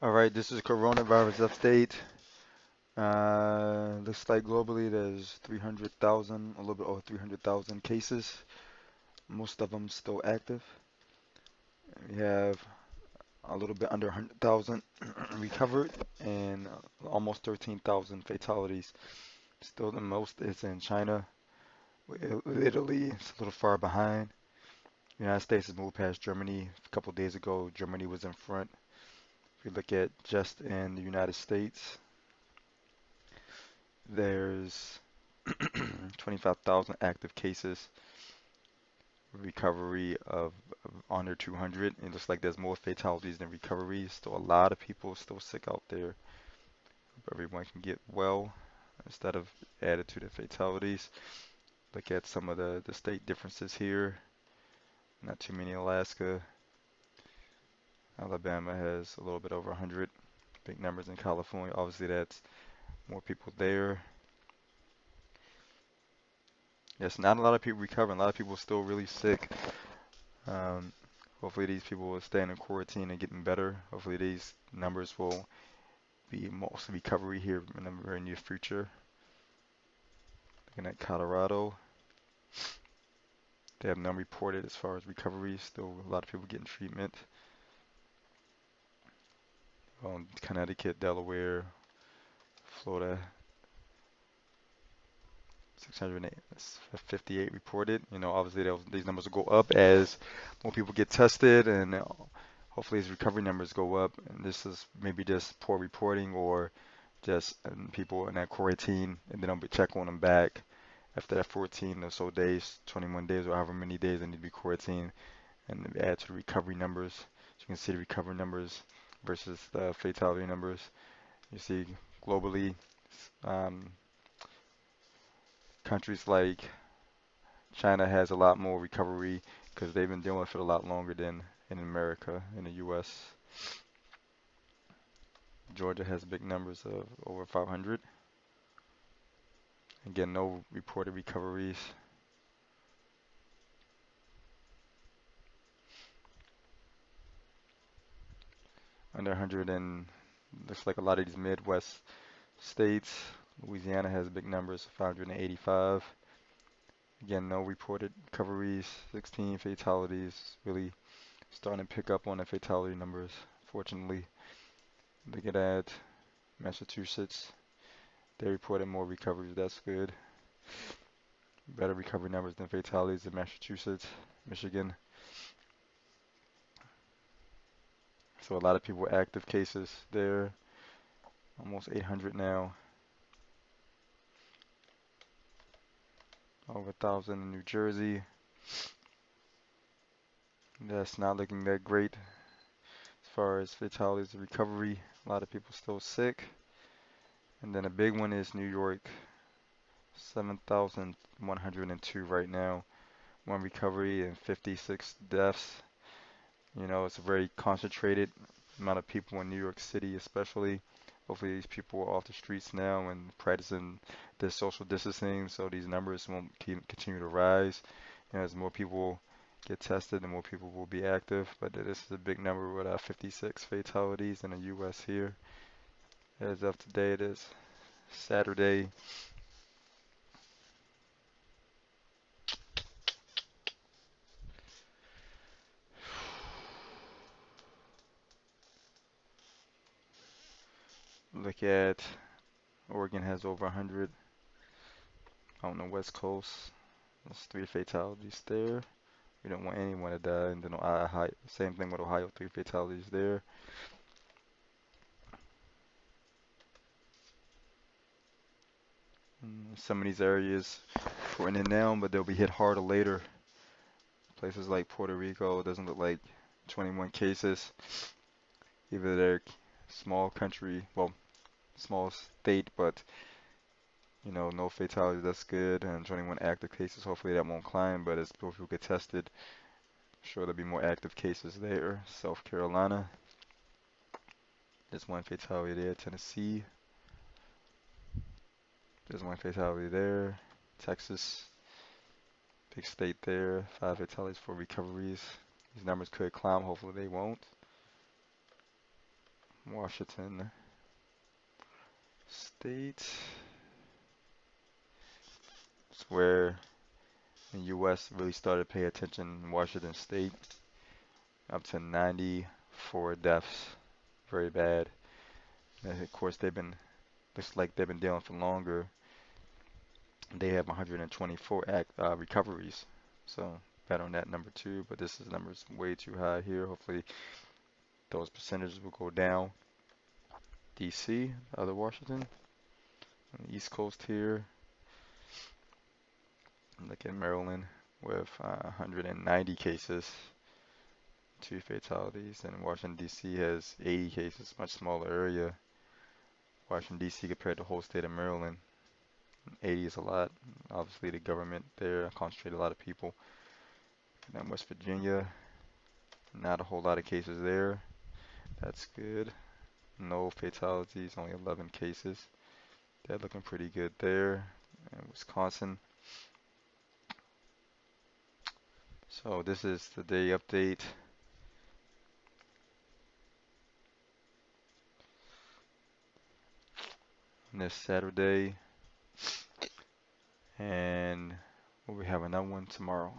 All right, this is coronavirus update. Looks like globally there's 300,000, a little bit over 300,000 cases. Most of them still active. We have a little bit under 100,000 recovered and almost 13,000 fatalities. Still the most is in China. Italy is a little far behind. The United States has moved past Germany. A couple days ago, Germany was in front. If you look at just in the United States, there's 25,000 active cases, recovery of under 200. It looks like there's more fatalities than recoveries. Still a lot of people still sick out there. Hope everyone can get well instead of added to the fatalities. Look at some of the state differences here. Not too many in Alaska. Alabama has a little bit over 100. Big numbers in California. Obviously, that's more people there. Yes, not a lot of people recovering. A lot of people still really sick. Um, Hopefully these people will stay in quarantine and getting better. Hopefully these numbers will be mostly recovery here in the very near future. Looking at Colorado, they have none reported as far as recovery. Still a lot of people getting treatment. Connecticut, Delaware, Florida, 658 reported. Obviously these numbers will go up as more people get tested and hopefully these recovery numbers go up. And this is maybe just poor reporting or just people in that quarantine and then I'll be check on them back after that 14 or so days, 21 days or however many days they need to be quarantined and add to the recovery numbers. So you can see the recovery numbers versus the fatality numbers. You see globally, um, countries like China has a lot more recovery because they've been dealing with it a lot longer than in America, in the US. Georgia has big numbers of over 500. Again, no reported recoveries. Under 100 and looks like a lot of these Midwest states. Louisiana has big numbers, 585. Again, no reported recoveries, 16 fatalities. Really starting to pick up on the fatality numbers, fortunately. Look at that. Massachusetts, they reported more recoveries. That's good. Better recovery numbers than fatalities in Massachusetts, Michigan. So a lot of people active cases there. Almost 800 now. Over 1,000 in New Jersey. That's not looking that great as far as fatalities and recovery. A lot of people still sick. And then a big one is New York. 7,102 right now. One recovery and 56 deaths. It's a very concentrated amount of people in New York City, especially. Hopefully, these people are off the streets now and practicing their social distancing, so these numbers won't continue to rise. As more people get tested, and more people will be active. But this is a big number with 56 fatalities in the U.S. here. As of today, it is Saturday. Look at Oregon has over 100. On the West Coast, there's 3 fatalities there. We don't want anyone to die. And then Ohio, same thing with Ohio, 3 fatalities there. Some of these areas putting it down, but they'll be hit harder later. Places like Puerto Rico doesn't look like 21 cases. Either they're small country, well, small state, but no fatalities. That's good. And 21 active cases. Hopefully that won't climb, but as people get tested, I'm sure there'll be more active cases there. South Carolina, there's 1 fatality there. Tennessee, there's 1 fatality there. Texas, big state there. 5 fatalities, 4 recoveries. These numbers could climb. Hopefully they won't. Washington State. It's where the U.S. really started to pay attention in Washington State. Up to 94 deaths. Very bad. And of course, looks like they've been dealing for longer. They have 124 recoveries. So bet on that number two, but this is numbers way too high here. Hopefully those percentages will go down. DC, other Washington, on the East Coast here. Look at Maryland with 190 cases, 2 fatalities, and Washington DC has 80 cases, much smaller area. Washington DC compared to the whole state of Maryland, 80 is a lot. Obviously the government there concentrated a lot of people. And then West Virginia, not a whole lot of cases there. That's good. No fatalities, only 11 cases. They're looking pretty good there. And Wisconsin. So this is the day update. This Saturday, and we have another one tomorrow.